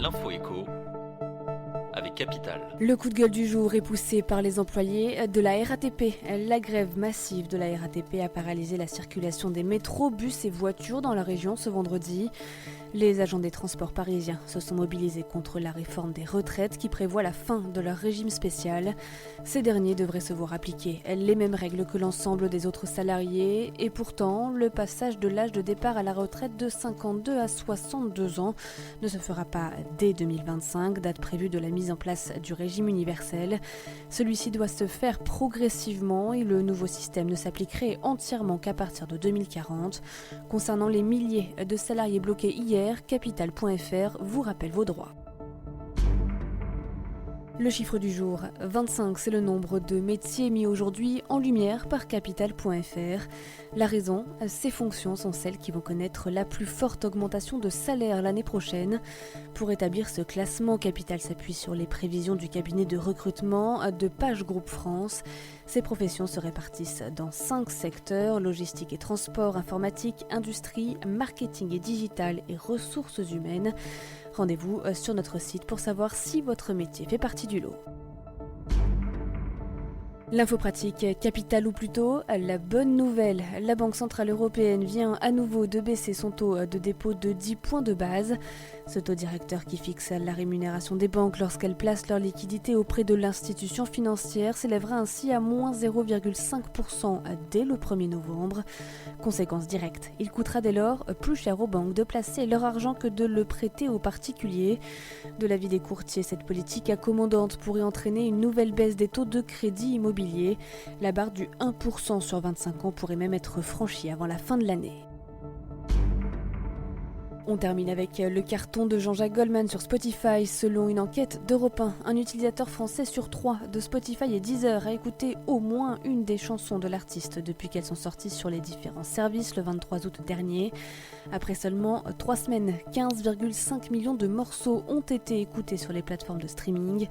L'info écho avec Capital. Le coup de gueule du jour est poussé par les employés de la RATP. La grève massive de la RATP a paralysé la circulation des métros, bus et voitures dans la région ce vendredi. Les agents des transports parisiens se sont mobilisés contre la réforme des retraites qui prévoit la fin de leur régime spécial. Ces derniers devraient se voir appliquer les mêmes règles que l'ensemble des autres salariés et pourtant, le passage de l'âge de départ à la retraite de 52 à 62 ans ne se fera pas dès 2025, date prévue de la mise en place du régime universel. Celui-ci doit se faire progressivement et le nouveau système ne s'appliquerait entièrement qu'à partir de 2040. Concernant les milliers de salariés bloqués hier, Capital.fr vous rappelle vos droits. Le chiffre du jour, 25, c'est le nombre de métiers mis aujourd'hui en lumière par Capital.fr. La raison, ces fonctions sont celles qui vont connaître la plus forte augmentation de salaire l'année prochaine. Pour établir ce classement, Capital s'appuie sur les prévisions du cabinet de recrutement de PageGroup France. Ces professions se répartissent dans 5 secteurs, logistique et transport, informatique, industrie, marketing et digital et ressources humaines. Rendez-vous sur notre site pour savoir si votre métier fait partie du lot. L'info pratique, Capital ou plutôt la bonne nouvelle. La Banque Centrale Européenne vient à nouveau de baisser son taux de dépôt de 10 points de base. Ce taux directeur qui fixe la rémunération des banques lorsqu'elles placent leur liquidité auprès de l'institution financière s'élèvera ainsi à moins 0,5% dès le 1er novembre. Conséquence directe, il coûtera dès lors plus cher aux banques de placer leur argent que de le prêter aux particuliers. De l'avis des courtiers, cette politique accommodante pourrait entraîner une nouvelle baisse des taux de crédit immobilier. La barre du 1% sur 25 ans pourrait même être franchie avant la fin de l'année. On termine avec le carton de Jean-Jacques Goldman sur Spotify. Selon une enquête d'Europe 1, un utilisateur français sur 3 de Spotify et Deezer a écouté au moins une des chansons de l'artiste depuis qu'elles sont sorties sur les différents services le 23 août dernier. Après seulement 3 semaines, 15,5 millions de morceaux ont été écoutés sur les plateformes de streaming.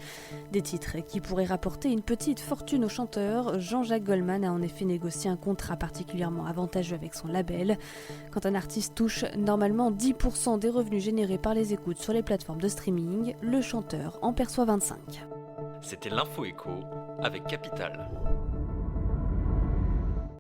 Des titres qui pourraient rapporter une petite fortune au chanteur. Jean-Jacques Goldman a en effet négocié un contrat particulièrement avantageux avec son label. Quand un artiste touche normalement 10% des revenus générés par les écoutes sur les plateformes de streaming, le chanteur en perçoit 25. C'était l'info écho avec Capital.